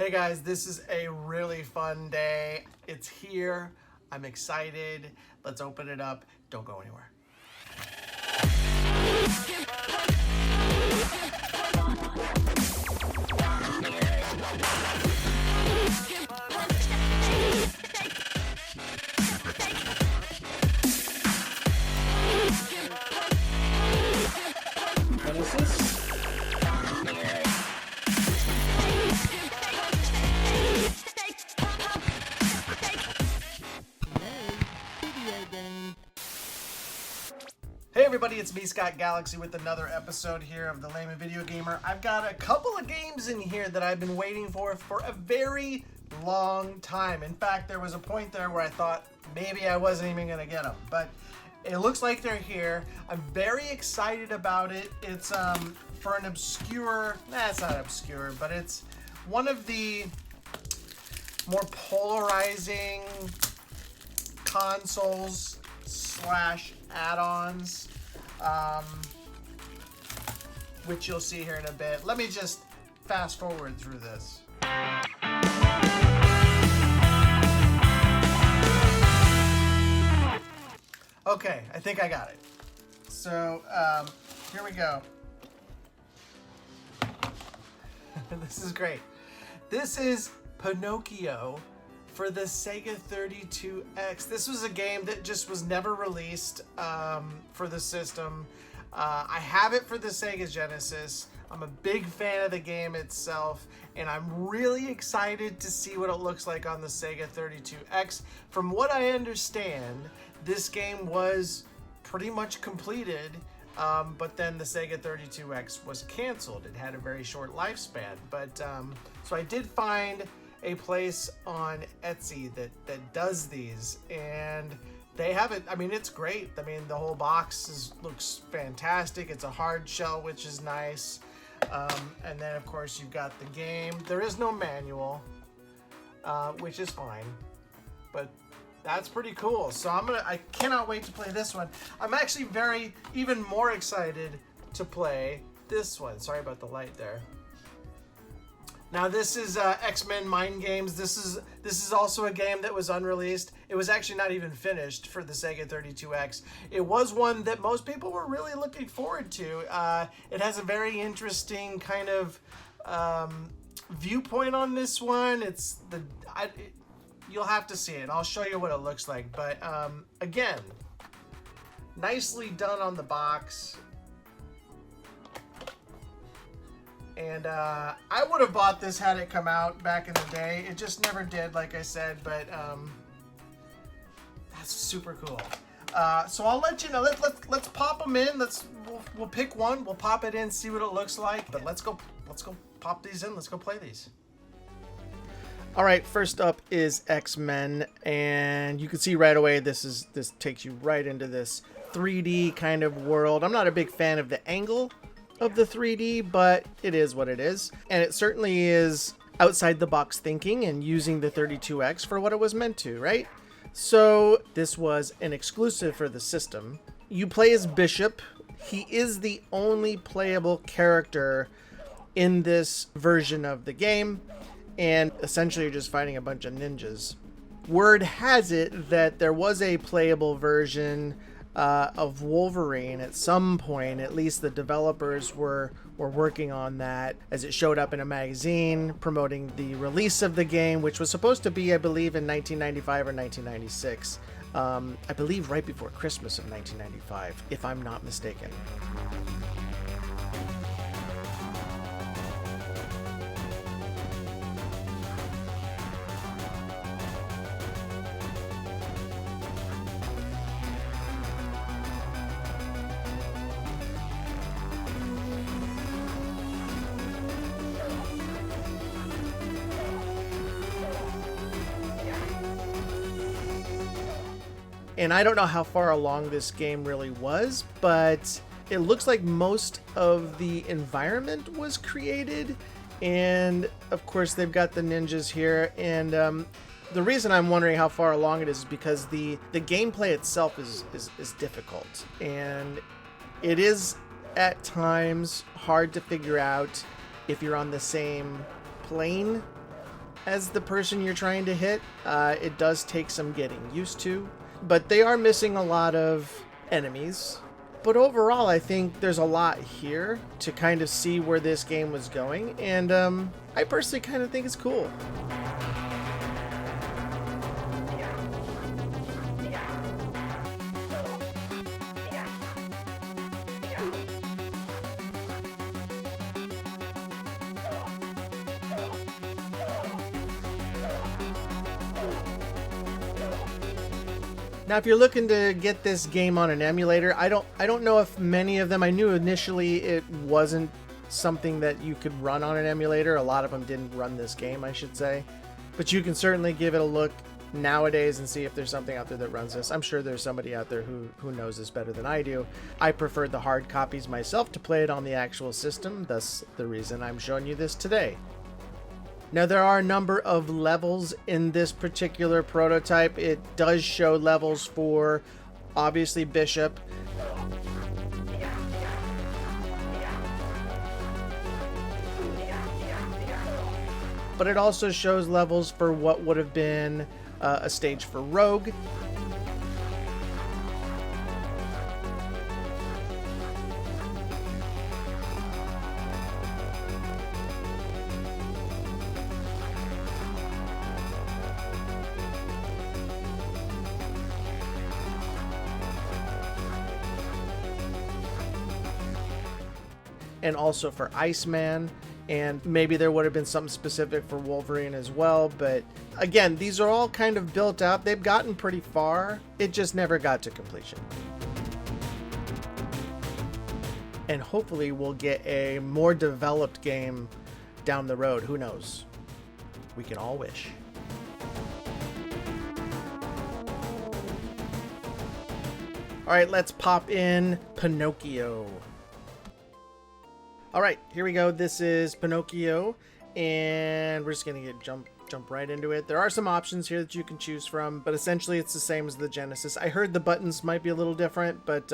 Hey guys, this is a really fun day. It's here. I'm excited. Let's open it up. Don't go anywhere. What is this? Hey everybody, it's me, Scott Galaxy, with another episode here of The Layman Video Gamer. I've got a couple of games in here that I've been waiting for a very long time. In fact, there was a point there where I thought maybe I wasn't even going to get them, but it looks like they're here. I'm very excited about it. It's for an obscure, it's not obscure, but it's one of the more polarizing consoles slash add-ons, which you'll see here in a bit. Let me just fast forward through this. Okay, I think I got it. So here we go. This is great. This is Pinocchio for the Sega 32X. This was a game that just was never released for the system. I have it for the Sega Genesis. I'm a big fan of the game itself, and I'm really excited to see what it looks like on the Sega 32X. From what I understand, this game was pretty much completed, but then the Sega 32X was canceled. It had a very short lifespan, but so I did find a place on Etsy that does these, and they have it. I mean, it's great. I mean, the whole box looks fantastic. It's a hard shell, which is nice. And then of course you've got the game. There is no manual, which is fine, but that's pretty cool. So I cannot wait to play this one. I'm actually even more excited to play this one. Sorry about the light there. Now this is X-Men Mind Games. This is also a game that was unreleased. It was actually not even finished for the Sega 32X. It was one that most people were really looking forward to. It has a very interesting kind of viewpoint on this one. You'll have to see it. I'll show you what it looks like. But again, nicely done on the box. And I would have bought this had it come out back in the day. It just never did, like I said, but that's super cool. So I'll let you know. Let's pop them in. We'll pick one. We'll pop it in, see what it looks like. But let's go pop these in. Let's go play these. All right, first up is X-Men, and you can see right away this takes you right into this 3D kind of world. I'm not a big fan of the angle of the 3D, but it is what it is, and it certainly is outside the box thinking and using the 32X for what it was meant to, right? So this was an exclusive for the system. You play as Bishop. He is the only playable character in this version of the game, and essentially you're just fighting a bunch of ninjas. Word has it that there was a playable version of Wolverine at some point. At least the developers were working on that, as it showed up in a magazine promoting the release of the game, which was supposed to be, I believe, in 1995 or 1996. I believe right before Christmas of 1995, if I'm not mistaken. And I don't know how far along this game really was, but it looks like most of the environment was created. And of course they've got the ninjas here. And the reason I'm wondering how far along it is because the gameplay itself is difficult. And it is at times hard to figure out if you're on the same plane as the person you're trying to hit. It does take some getting used to, but they are missing a lot of enemies. But overall, I think there's a lot here to kind of see where this game was going, and I personally kind of think it's cool. Now, if you're looking to get this game on an emulator, I don't know if many of them. I knew initially it wasn't something that you could run on an emulator. A lot of them didn't run this game, I should say. But you can certainly give it a look nowadays and see if there's something out there that runs this. I'm sure there's somebody out there who knows this better than I do. I preferred the hard copies myself to play it on the actual system, thus the reason I'm showing you this today. Now, there are a number of levels in this particular prototype. It does show levels for, obviously, Bishop. But it also shows levels for what would have been a stage for Rogue. And also for Iceman, and maybe there would have been something specific for Wolverine as well. But again, these are all kind of built out. They've gotten pretty far. It just never got to completion. And hopefully we'll get a more developed game down the road. Who knows? We can all wish. All right, let's pop in Pinocchio. All right, here we go. This is Pinocchio, and we're just gonna jump right into it. There are some options here that you can choose from, but essentially it's the same as the Genesis. I heard the buttons might be a little different, but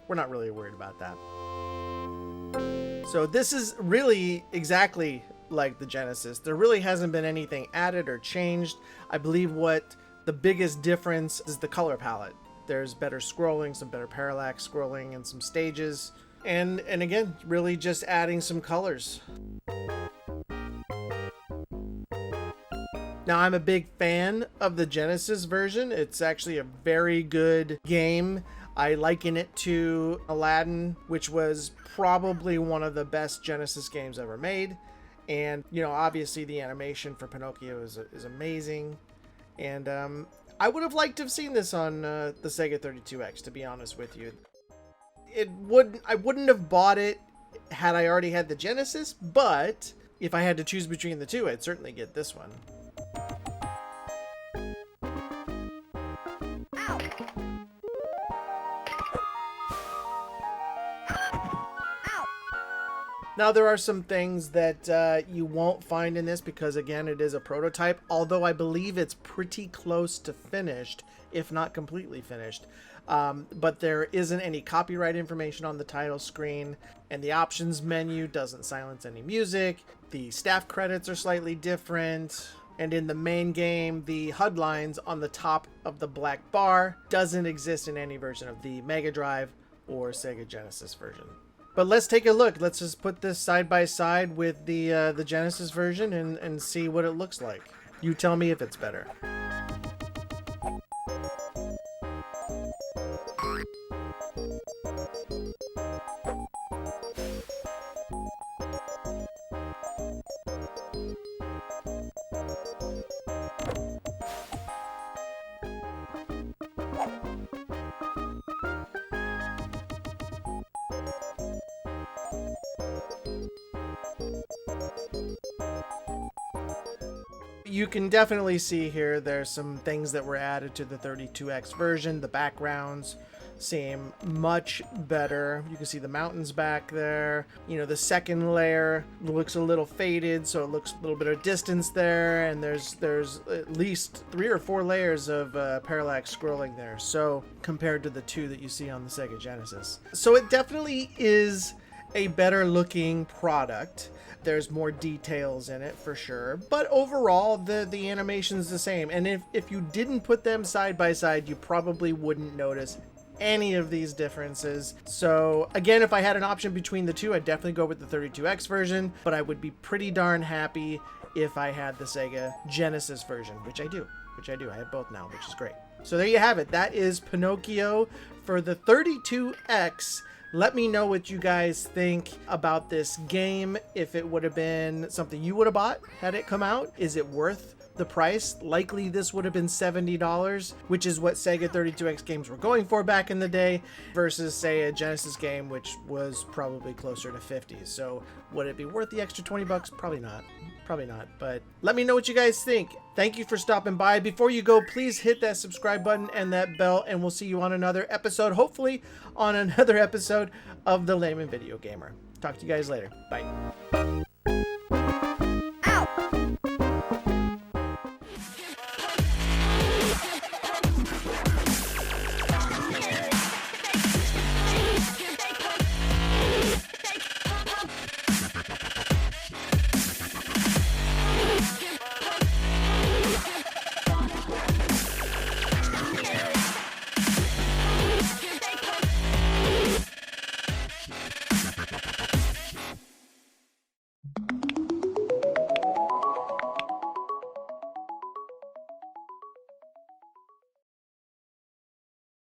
we're not really worried about that. So this is really exactly like the Genesis. There really hasn't been anything added or changed. I believe what the biggest difference is the color palette. There's better scrolling, some better parallax scrolling, and some stages. And again, really just adding some colors. Now, I'm a big fan of the Genesis version. It's actually a very good game. I liken it to Aladdin, which was probably one of the best Genesis games ever made. And, you know, obviously the animation for Pinocchio is amazing. And I would have liked to have seen this on the Sega 32X, to be honest with you. I wouldn't have bought it had I already had the Genesis, but if I had to choose between the two, I'd certainly get this one. Now, there are some things that you won't find in this because, again, it is a prototype, although I believe it's pretty close to finished, if not completely finished. But there isn't any copyright information on the title screen, and the options menu doesn't silence any music. The staff credits are slightly different, and in the main game, the HUD lines on the top of the black bar doesn't exist in any version of the Mega Drive or Sega Genesis version. But let's take a look. Let's just put this side by side with the Genesis version and see what it looks like. You tell me if it's better. You can definitely see here there's some things that were added to the 32X version. The backgrounds seem much better. You can see the mountains back there. You know, the second layer looks a little faded, so it looks a little bit of distance there, and there's at least 3 or 4 layers of parallax scrolling there, so compared to the 2 that you see on the Sega Genesis. So it definitely is a better looking product. There's more details in it for sure, but overall the animation's the same. And if you didn't put them side by side, you probably wouldn't notice any of these differences. So again, if I had an option between the two, I'd definitely go with the 32X version, but I would be pretty darn happy if I had the Sega Genesis version, which I do. I have both now, which is great. So there you have it. That is Pinocchio for the 32X. Let me know what you guys think about this game. If it would have been something you would have bought had it come out, is it worth the price? Likely this would have been $70, which is what Sega 32X games were going for back in the day, versus say a Genesis game, which was probably closer to 50. So would it be worth the extra 20 bucks? Probably not. Probably not, but let me know what you guys think. Thank you for stopping by. Before you go, please hit that subscribe button and that bell, and we'll see you on another episode, hopefully on another episode of The Layman Video Gamer. Talk to you guys later. Bye.